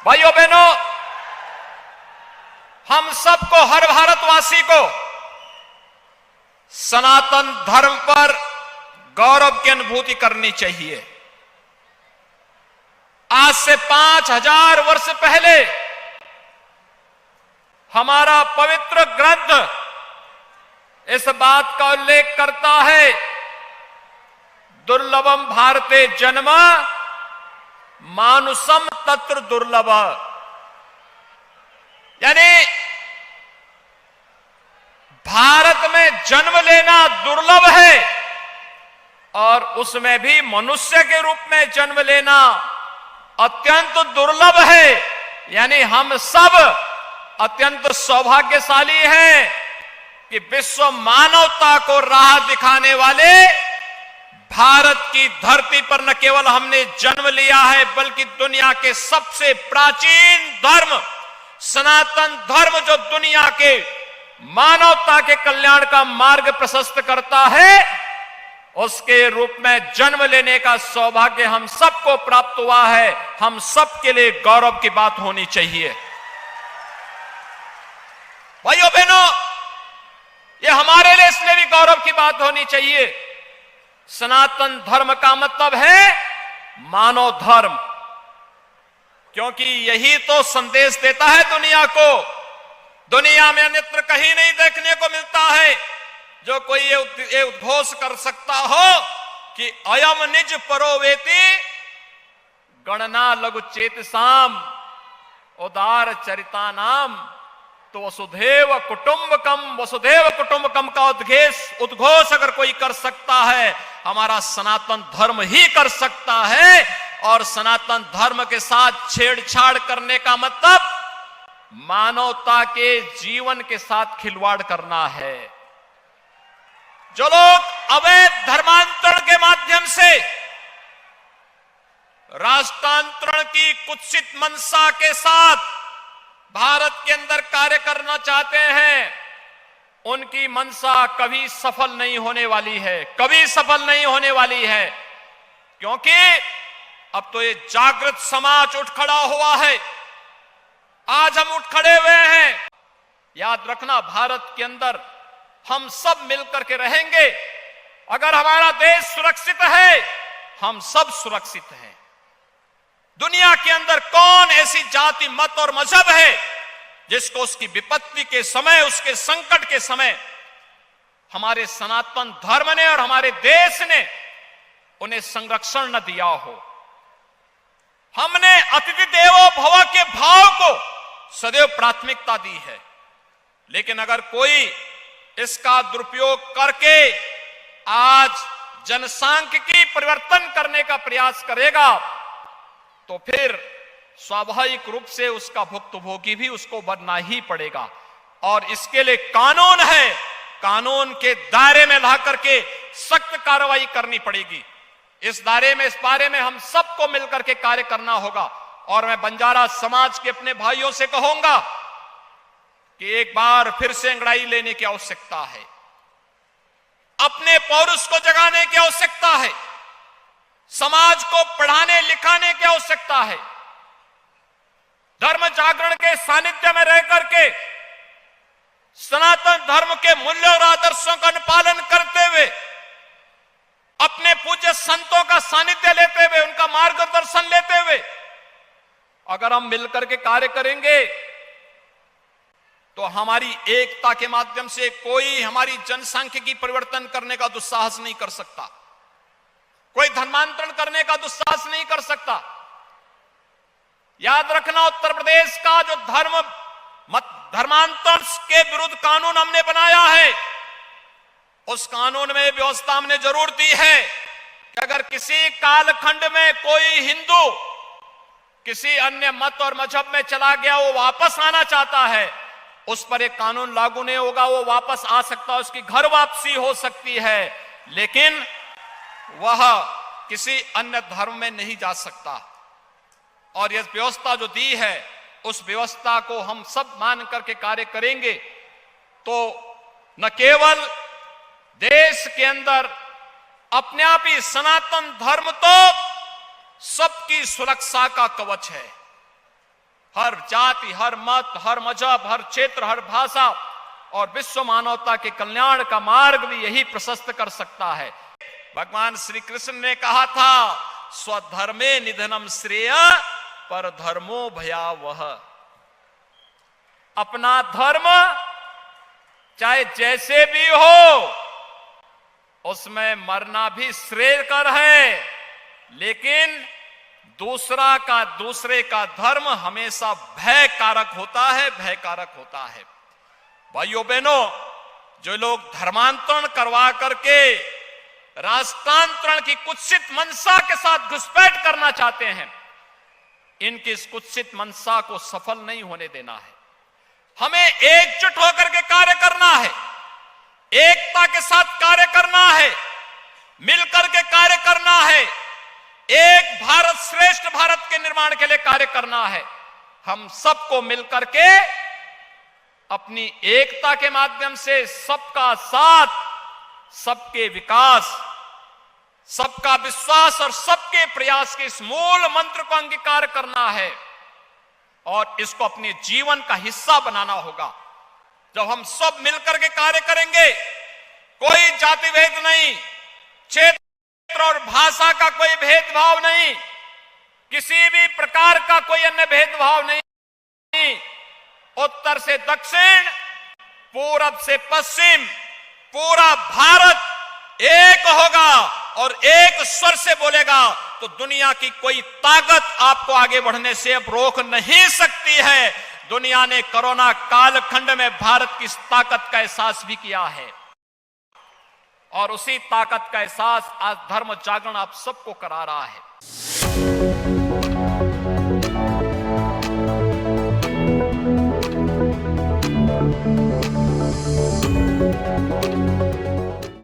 भाइयों बहनों, हम सबको, हर भारतवासी को सनातन धर्म पर गौरव की अनुभूति करनी चाहिए। आज से 5000 वर्ष पहले हमारा पवित्र ग्रंथ इस बात का उल्लेख करता है, दुर्लभम भारते जन्म मानुषम तत्र दुर्लभ, यानी भारत में जन्म लेना दुर्लभ है और उसमें भी मनुष्य के रूप में जन्म लेना अत्यंत दुर्लभ है। यानी हम सब अत्यंत सौभाग्यशाली हैं कि विश्व मानवता को राह दिखाने वाले भारत की धरती पर न केवल हमने जन्म लिया है, बल्कि दुनिया के सबसे प्राचीन धर्म सनातन धर्म, जो दुनिया के मानवता के कल्याण का मार्ग प्रशस्त करता है, उसके रूप में जन्म लेने का सौभाग्य हम सबको प्राप्त हुआ है। हम सबके लिए गौरव की बात होनी चाहिए। भाइयों बहनों, यह हमारे लिए इसलिए भी गौरव की बात होनी चाहिए, सनातन धर्म का मतलब है मानव धर्म, क्योंकि यही तो संदेश देता है दुनिया को। दुनिया में अन्यत्र कहीं नहीं देखने को मिलता है जो कोई ये उद्घोष कर सकता हो कि अयम निज परोवेति गणना लघु चेतसाम उदार चरिता नाम। तो वसुधैव कुटुंबकम का उद्घोष अगर कोई कर सकता है, हमारा सनातन धर्म ही कर सकता है। और सनातन धर्म के साथ छेड़छाड़ करने का मतलब मानवता के जीवन के साथ खिलवाड़ करना है। जो लोग अवैध धर्मांतरण के माध्यम से राष्ट्रांतरण की कुत्सित मंशा के साथ भारत के अंदर कार्य करना चाहते हैं, उनकी मंशा कभी सफल नहीं होने वाली है, कभी सफल नहीं होने वाली है। क्योंकि अब तो ये जागृत समाज उठ खड़ा हुआ है, आज हम उठ खड़े हुए हैं। याद रखना, भारत के अंदर हम सब मिलकर के रहेंगे। अगर हमारा देश सुरक्षित है, हम सब सुरक्षित हैं। दुनिया के अंदर कौन ऐसी जाति, मत और मजहब है जिसको उसकी विपत्ति के समय, उसके संकट के समय हमारे सनातन धर्म ने और हमारे देश ने उन्हें संरक्षण न दिया हो। हमने अतिथि देवो भव के भाव को सदैव प्राथमिकता दी है, लेकिन अगर कोई इसका दुरुपयोग करके आज जनसांख्यिकी परिवर्तन करने का प्रयास करेगा, तो फिर स्वाभाविक रूप से उसका भुक्तभोगी भी उसको बनना ही पड़ेगा। और इसके लिए कानून है, कानून के दायरे में ला करके सख्त कार्रवाई करनी पड़ेगी। इस बारे में हम सबको मिलकर के कार्य करना होगा। और मैं बंजारा समाज के अपने भाइयों से कहूंगा कि एक बार फिर से अंगड़ाई लेने की आवश्यकता है, अपने पौरुष को जगाने की आवश्यकता है, समाज को पढ़ाने लिखाने की आवश्यकता है। धर्म जागरण के सानिध्य में रह करके सनातन धर्म के मूल्यों और आदर्शों का अनुपालन करते हुए, अपने पूज्य संतों का सानिध्य लेते हुए, उनका मार्गदर्शन लेते हुए अगर हम मिलकर के कार्य करेंगे, तो हमारी एकता के माध्यम से कोई हमारी जनसांख्यिकी परिवर्तन करने का दुस्साहस नहीं कर सकता, कोई धर्मांतरण करने का दुस्साहस नहीं कर सकता। याद रखना, उत्तर प्रदेश का जो धर्मांतरण के विरुद्ध कानून हमने बनाया है, उस कानून में व्यवस्था हमने जरूर दी है कि अगर किसी कालखंड में कोई हिंदू किसी अन्य मत और मजहब में चला गया, वो वापस आना चाहता है, उस पर एक कानून लागू नहीं होगा, वो वापस आ सकता है, उसकी घर वापसी हो सकती है, लेकिन वह किसी अन्य धर्म में नहीं जा सकता। और यह व्यवस्था जो दी है, उस व्यवस्था को हम सब मान करके कार्य करेंगे, तो न केवल देश के अंदर अपने आप ही सनातन धर्म तो सबकी सुरक्षा का कवच है। हर जाति, हर मत, हर मजहब, हर क्षेत्र, हर भाषा और विश्व मानवता के कल्याण का मार्ग भी यही प्रशस्त कर सकता है। भगवान श्री कृष्ण ने कहा था, स्वधर्मे निधनम श्रेय पर धर्मो भयावह। अपना धर्म चाहे जैसे भी हो, उसमें मरना भी श्रेयकर है, लेकिन दूसरे का धर्म हमेशा भय कारक होता है, भय कारक होता है। भाइयों बहनों, जो लोग धर्मांतरण करवा करके राष्ट्रांतरण की कुत्सित मंशा के साथ घुसपैठ करना चाहते हैं, इनकी इस कुत्सित मंशा को सफल नहीं होने देना है। हमें एकजुट होकर के कार्य करना है, एकता के साथ कार्य करना है, मिलकर के कार्य करना है, एक भारत श्रेष्ठ भारत के निर्माण के लिए कार्य करना है। हम सबको मिलकर के अपनी एकता के माध्यम से सबका साथ, सबके विकास, सबका विश्वास और सबके प्रयास के इस मूल मंत्र को अंगीकार करना है और इसको अपने जीवन का हिस्सा बनाना होगा। जब हम सब मिलकर के कार्य करेंगे, कोई जाति भेद नहीं, क्षेत्र और भाषा का कोई भेदभाव नहीं, किसी भी प्रकार का कोई अन्य भेदभाव नहीं, उत्तर से दक्षिण, पूरब से पश्चिम, पूरा भारत एक होगा और एक स्वर से बोलेगा तो दुनिया की कोई ताकत आपको आगे बढ़ने से अब रोक नहीं सकती है। दुनिया ने कोरोना कालखंड में भारत की इस ताकत का एहसास भी किया है और उसी ताकत का एहसास आज धर्म जागरण आप सबको करा रहा है।